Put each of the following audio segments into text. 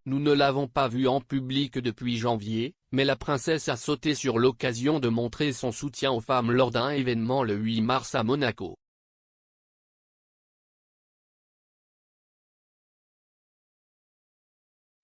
Nous ne l'avons pas vue en public depuis janvier, mais la princesse a sauté sur l'occasion de montrer son soutien aux femmes lors d'un événement le 8 mars à Monaco.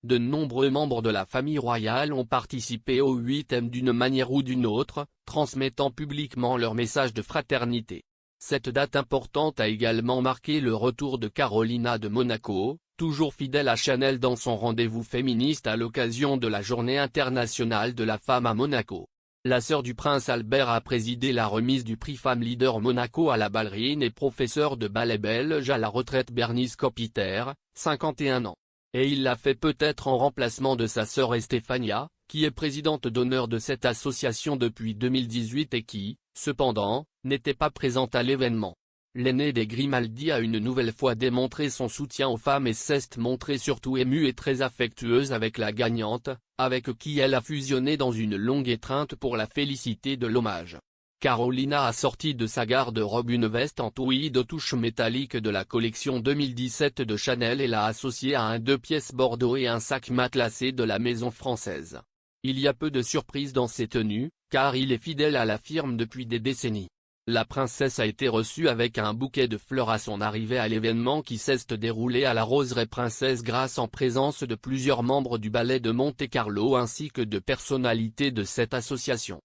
De nombreux membres de la famille royale ont participé au 8e d'une manière ou d'une autre, transmettant publiquement leur message de fraternité. Cette date importante a également marqué le retour de Carolina de Monaco, toujours fidèle à Chanel dans son rendez-vous féministe à l'occasion de la Journée internationale de la femme à Monaco. La sœur du prince Albert a présidé la remise du prix Femme Leader Monaco à la ballerine et professeure de ballet belge à la retraite Bernice Copiter, 51 ans. Et il l'a fait peut-être en remplacement de sa sœur Estefania, qui est présidente d'honneur de cette association depuis 2018 et qui, cependant, n'était pas présente à l'événement. L'aînée des Grimaldi a une nouvelle fois démontré son soutien aux femmes et s'est montrée surtout émue et très affectueuse avec la gagnante, avec qui elle a fusionné dans une longue étreinte pour la féliciter de l'hommage. Carolina a sorti de sa garde-robe une veste en tweed aux touches métalliques de la collection 2017 de Chanel et l'a associée à un 2 pièces bordeaux et un sac matelassé de la maison française. Il y a peu de surprises dans ses tenues, car il est fidèle à la firme depuis des décennies. La princesse a été reçue avec un bouquet de fleurs à son arrivée à l'événement qui s'est déroulé à la Roseraie Princesse grâce en présence de plusieurs membres du ballet de Monte-Carlo ainsi que de personnalités de cette association.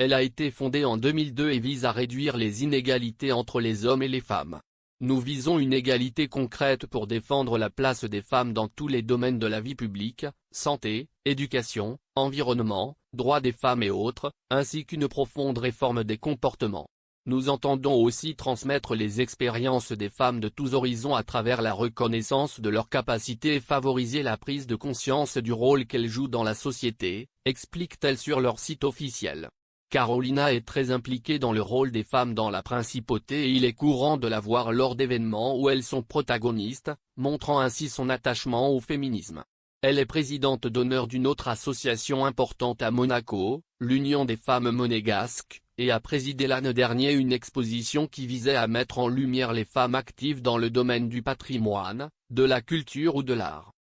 Elle a été fondée en 2002 et vise à réduire les inégalités entre les hommes et les femmes. Nous visons une égalité concrète pour défendre la place des femmes dans tous les domaines de la vie publique, santé, éducation, environnement, droits des femmes et autres, ainsi qu'une profonde réforme des comportements. Nous entendons aussi transmettre les expériences des femmes de tous horizons à travers la reconnaissance de leurs capacités et favoriser la prise de conscience du rôle qu'elles jouent dans la société, explique-t-elle sur leur site officiel. Carolina est très impliquée dans le rôle des femmes dans la principauté et il est courant de la voir lors d'événements où elles sont protagonistes, montrant ainsi son attachement au féminisme. Elle est présidente d'honneur d'une autre association importante à Monaco, l'Union des femmes monégasques, et a présidé l'année dernière une exposition qui visait à mettre en lumière les femmes actives dans le domaine du patrimoine, de la culture ou de l'art.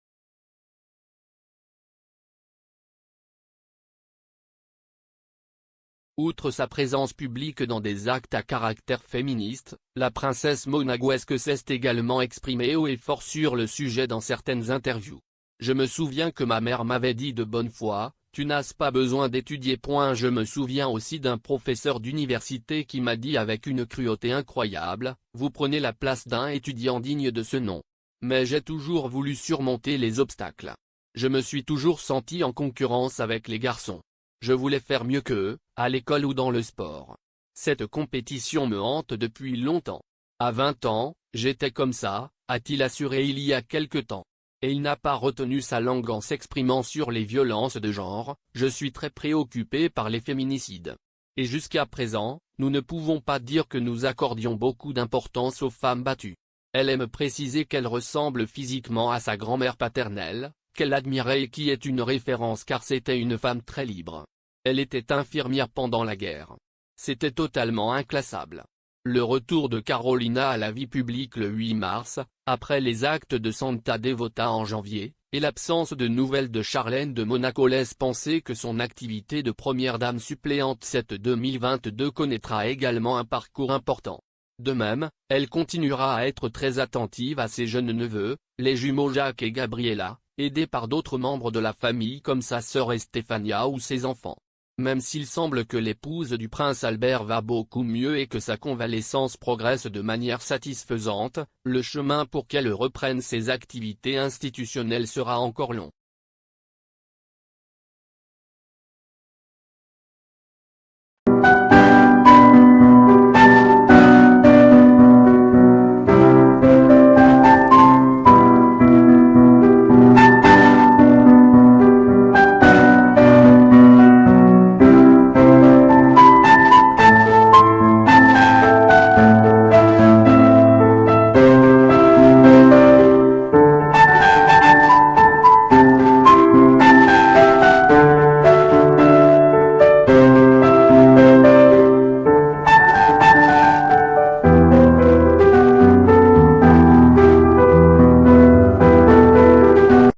Outre sa présence publique dans des actes à caractère féministe, la princesse monégasque s'est également exprimée haut et fort sur le sujet dans certaines interviews. Je me souviens que ma mère m'avait dit de bonne foi, tu n'as pas besoin d'étudier. Je me souviens aussi d'un professeur d'université qui m'a dit avec une cruauté incroyable, vous prenez la place d'un étudiant digne de ce nom. Mais j'ai toujours voulu surmonter les obstacles. Je me suis toujours senti en concurrence avec les garçons. Je voulais faire mieux qu'eux, à l'école ou dans le sport. Cette compétition me hante depuis longtemps. À 20 ans, j'étais comme ça, a-t-il assuré il y a quelque temps. Et il n'a pas retenu sa langue en s'exprimant sur les violences de genre, je suis très préoccupé par les féminicides. Et jusqu'à présent, nous ne pouvons pas dire que nous accordions beaucoup d'importance aux femmes battues. Elle aime préciser qu'elle ressemble physiquement à sa grand-mère paternelle, qu'elle admirait et qui est une référence car c'était une femme très libre. Elle était infirmière pendant la guerre. C'était totalement inclassable. Le retour de Carolina à la vie publique le 8 mars, après les actes de Santa Devota en janvier, et l'absence de nouvelles de Charlène de Monaco laisse penser que son activité de première dame suppléante cette 2022 connaîtra également un parcours important. De même, elle continuera à être très attentive à ses jeunes neveux, les jumeaux Jacques et Gabriella, aidée par d'autres membres de la famille comme sa sœur Estefania ou ses enfants. Même s'il semble que l'épouse du prince Albert va beaucoup mieux et que sa convalescence progresse de manière satisfaisante, le chemin pour qu'elle reprenne ses activités institutionnelles sera encore long.